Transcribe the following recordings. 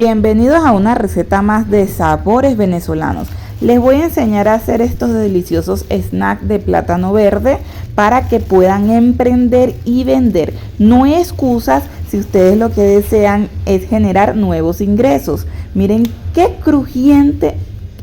Bienvenidos a una receta más de sabores venezolanos. Les voy a enseñar a hacer estos deliciosos snacks de plátano verde para que puedan emprender y vender. No hay excusas si ustedes lo que desean es generar nuevos ingresos. Miren qué crujiente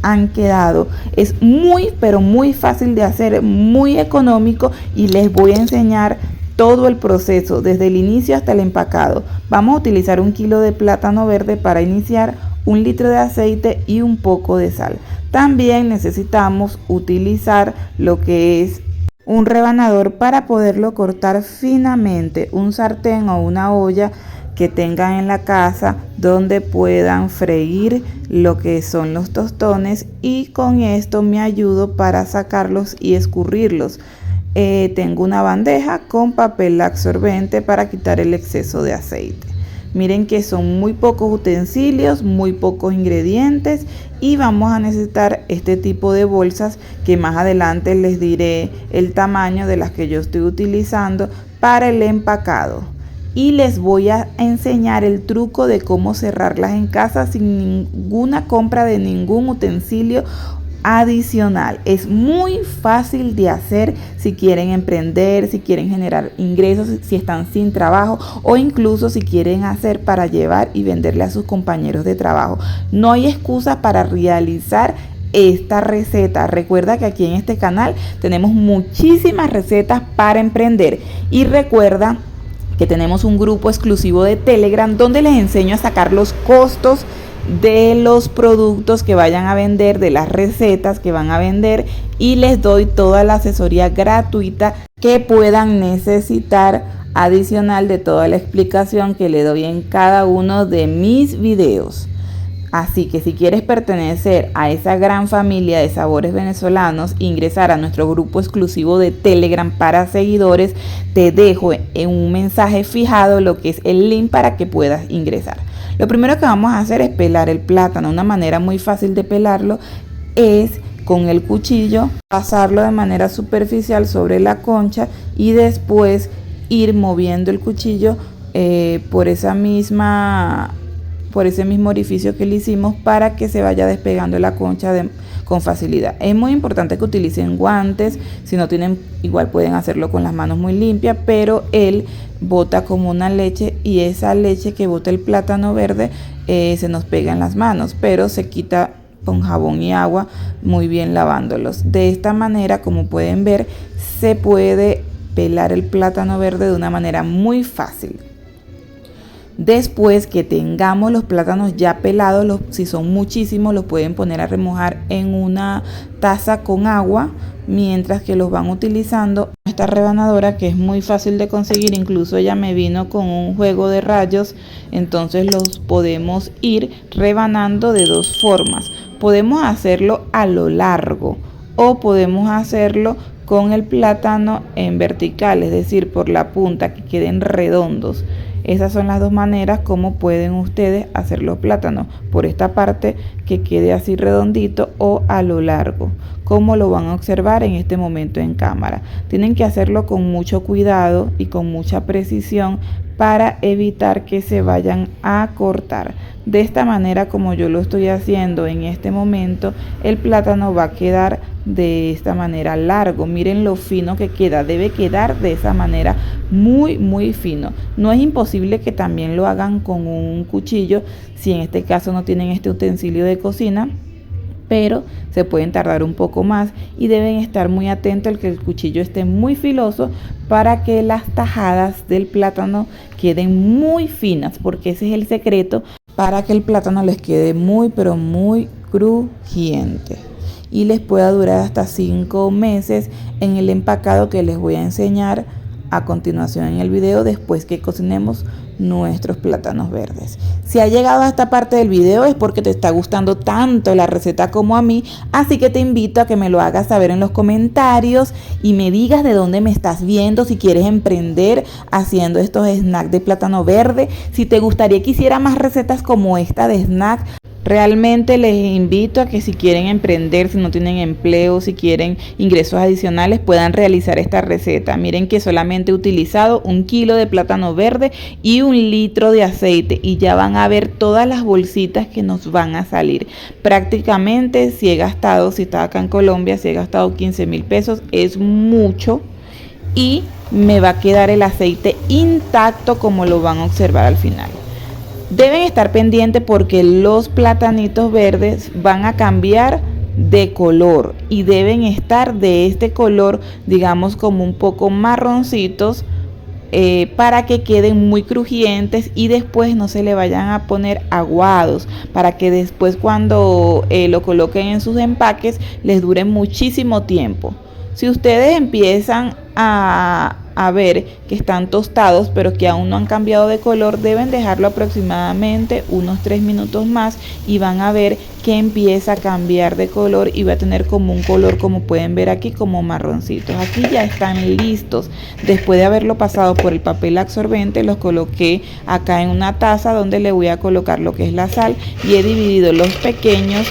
han quedado. Es muy pero muy fácil de hacer, muy económico, y les voy a enseñar todo el proceso desde el inicio hasta el empacado. Vamos a utilizar 1 kilo de plátano verde para iniciar, 1 litro de aceite y un poco de sal. También necesitamos utilizar lo que es un rebanador para poderlo cortar finamente, un sartén o una olla que tengan en la casa donde puedan freír lo que son los tostones, y con esto me ayudo para sacarlos y escurrirlos. Tengo una bandeja con papel absorbente para quitar el exceso de aceite. Miren que son muy pocos utensilios, muy pocos ingredientes, y vamos a necesitar este tipo de bolsas que más adelante les diré el tamaño de las que yo estoy utilizando para el empacado. Y les voy a enseñar el truco de cómo cerrarlas en casa sin ninguna compra de ningún utensilio adicional. Es muy fácil de hacer si quieren emprender, si quieren generar ingresos, si están sin trabajo, o incluso si quieren hacer para llevar y venderle a sus compañeros de trabajo. No hay excusa para realizar esta receta. Recuerda que aquí en este canal tenemos muchísimas recetas para emprender, y recuerda que tenemos un grupo exclusivo de Telegram donde les enseño a sacar los costos de los productos que vayan a vender, de las recetas que van a vender, y les doy toda la asesoría gratuita que puedan necesitar, adicional de toda la explicación que le doy en cada uno de mis videos. Así que si quieres pertenecer a esa gran familia de sabores venezolanos, ingresar a nuestro grupo exclusivo de Telegram para seguidores, te dejo en un mensaje fijado lo que es el link para que puedas ingresar. Lo primero que vamos a hacer es pelar el plátano. Una manera muy fácil de pelarlo es con el cuchillo, pasarlo de manera superficial sobre la concha y después ir moviendo el cuchillo por ese mismo orificio que le hicimos para que se vaya despegando la concha con facilidad. Es muy importante que utilicen guantes. Si no tienen, igual pueden hacerlo con las manos muy limpias, pero él bota como una leche, y esa leche que bota el plátano verde se nos pega en las manos, pero se quita con jabón y agua muy bien lavándolos. De esta manera, como pueden ver, se puede pelar el plátano verde de una manera muy fácil. Después que tengamos los plátanos ya pelados, si son muchísimos, los pueden poner a remojar en una taza con agua mientras que los van utilizando. Esta rebanadora, que es muy fácil de conseguir, incluso ella me vino con un juego de rayos, entonces los podemos ir rebanando de dos formas. Podemos hacerlo a lo largo o podemos hacerlo con el plátano en vertical, es decir, por la punta, que queden redondos. Esas son las dos maneras como pueden ustedes hacer los plátanos, por esta parte que quede así redondito o a lo largo, como lo van a observar en este momento en cámara. Tienen que hacerlo con mucho cuidado y con mucha precisión para evitar que se vayan a cortar. De esta manera, como yo lo estoy haciendo en este momento, el plátano va a quedar de esta manera largo. Miren lo fino que queda, debe quedar de esa manera muy fino. No es imposible que también lo hagan con un cuchillo si en este caso no tienen este utensilio de cocina, pero se pueden tardar un poco más y deben estar muy atentos al que el cuchillo esté muy filoso para que las tajadas del plátano queden muy finas, porque ese es el secreto para que el plátano les quede muy pero muy crujiente y les pueda durar hasta 5 meses en el empacado que les voy a enseñar a continuación en el video después que cocinemos nuestros plátanos verdes. Si ha llegado a esta parte del video es porque te está gustando tanto la receta como a mí, así que te invito a que me lo hagas saber en los comentarios y me digas de dónde me estás viendo, si quieres emprender haciendo estos snacks de plátano verde, si te gustaría que hiciera más recetas como esta de snack Realmente les invito a que si quieren emprender, si no tienen empleo, si quieren ingresos adicionales, puedan realizar esta receta. Miren que solamente he utilizado 1 kilo de plátano verde y 1 litro de aceite y ya van a ver todas las bolsitas que nos van a salir. Prácticamente si estaba acá en Colombia, si he gastado 15.000 pesos, es mucho y me va a quedar el aceite intacto como lo van a observar al final. Deben estar pendientes porque los platanitos verdes van a cambiar de color y deben estar de este color, digamos como un poco marroncitos, para que queden muy crujientes y después no se le vayan a poner aguados, para que después cuando lo coloquen en sus empaques les dure muchísimo tiempo. Si ustedes empiezan a ver que están tostados pero que aún no han cambiado de color, deben dejarlo aproximadamente unos 3 minutos más y van a ver que empieza a cambiar de color y va a tener como un color, como pueden ver aquí, como marroncitos. Aquí ya están listos. Después de haberlo pasado por el papel absorbente, los coloqué acá en una taza donde le voy a colocar lo que es la sal y he dividido los pequeños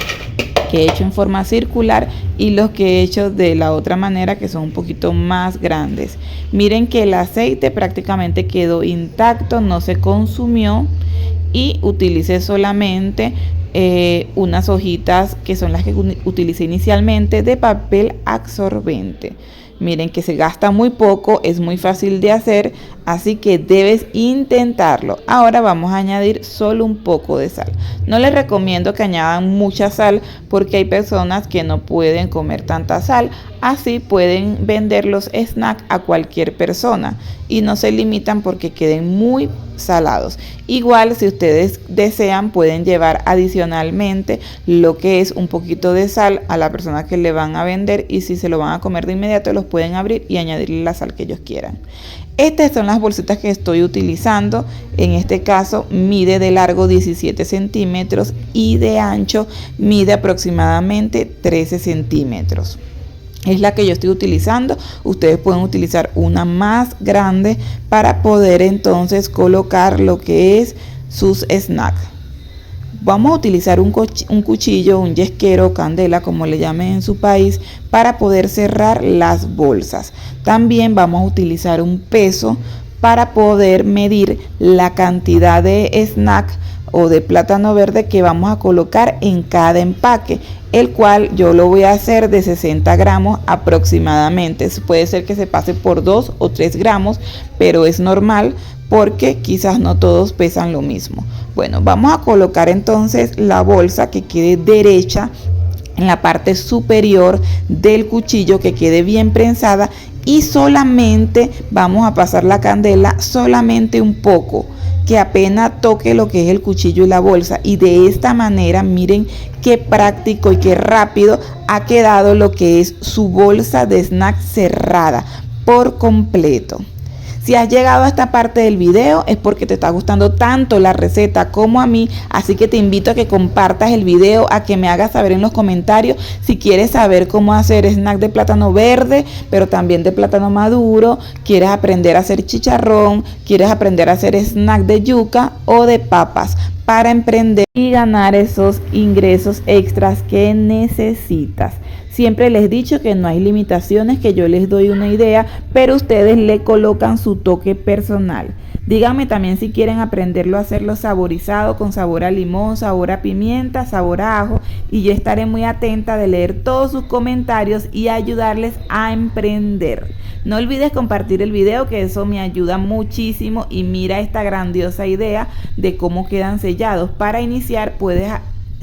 que he hecho en forma circular y los que he hecho de la otra manera, que son un poquito más grandes. Miren que el aceite prácticamente quedó intacto, no se consumió y utilicé solamente unas hojitas que son las que utilicé inicialmente de papel absorbente. Miren que se gasta muy poco, es muy fácil de hacer, así que debes intentarlo. Ahora vamos a añadir solo un poco de sal. No les recomiendo que añadan mucha sal porque hay personas que no pueden comer tanta sal. Así pueden vender los snacks a cualquier persona y no se limitan porque queden muy salados. Igual si ustedes desean pueden llevar adicionalmente lo que es un poquito de sal a la persona que le van a vender y si se lo van a comer de inmediato los pueden abrir y añadirle la sal que ellos quieran. Estas son las bolsitas que estoy utilizando. En este caso mide de largo 17 centímetros y de ancho mide aproximadamente 13 centímetros. Es la que yo estoy utilizando. Ustedes pueden utilizar una más grande para poder entonces colocar lo que es sus snacks. Vamos a utilizar un cuchillo, un yesquero, candela, como le llamen en su país, para poder cerrar las bolsas. También vamos a utilizar un peso para poder medir la cantidad de snack o de plátano verde que vamos a colocar en cada empaque, el cual yo lo voy a hacer de 60 gramos aproximadamente. Puede ser que se pase por 2 o 3 gramos, pero es normal porque quizás no todos pesan lo mismo. Bueno, vamos a colocar entonces la bolsa que quede derecha en la parte superior del cuchillo, que quede bien prensada, y solamente vamos a pasar la candela solamente un poco, que apenas toque lo que es el cuchillo y la bolsa, y de esta manera miren qué práctico y qué rápido ha quedado lo que es su bolsa de snack cerrada por completo. Si has llegado a esta parte del video es porque te está gustando tanto la receta como a mí, así que te invito a que compartas el video, a que me hagas saber en los comentarios si quieres saber cómo hacer snack de plátano verde, pero también de plátano maduro, quieres aprender a hacer chicharrón, quieres aprender a hacer snack de yuca o de papas, para emprender y ganar esos ingresos extras que necesitas. Siempre les he dicho que no hay limitaciones, que yo les doy una idea, pero ustedes le colocan su toque personal. Díganme también si quieren aprenderlo a hacerlo saborizado, con sabor a limón, sabor a pimienta, sabor a ajo, y yo estaré muy atenta de leer todos sus comentarios y ayudarles a emprender. No olvides compartir el video, que eso me ayuda muchísimo, y mira esta grandiosa idea de cómo quedan sellados. Para iniciar puedes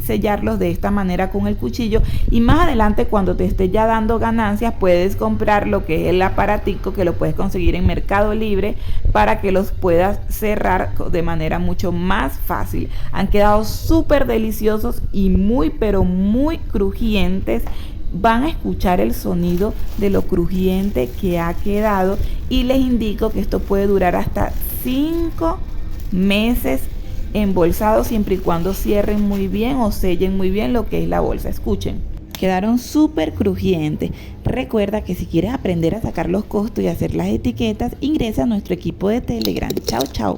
sellarlos de esta manera con el cuchillo, y más adelante cuando te esté ya dando ganancias puedes comprar lo que es el aparatico, que lo puedes conseguir en Mercado Libre, para que los puedas cerrar de manera mucho más fácil. Han quedado súper deliciosos y muy pero muy crujientes. Van a escuchar el sonido de lo crujiente que ha quedado, y les indico que esto puede durar hasta 5 meses embolsados, siempre y cuando cierren muy bien o sellen muy bien lo que es la bolsa. Escuchen, quedaron súper crujientes. Recuerda que si quieres aprender a sacar los costos y hacer las etiquetas, ingresa a nuestro equipo de Telegram. Chao, chao.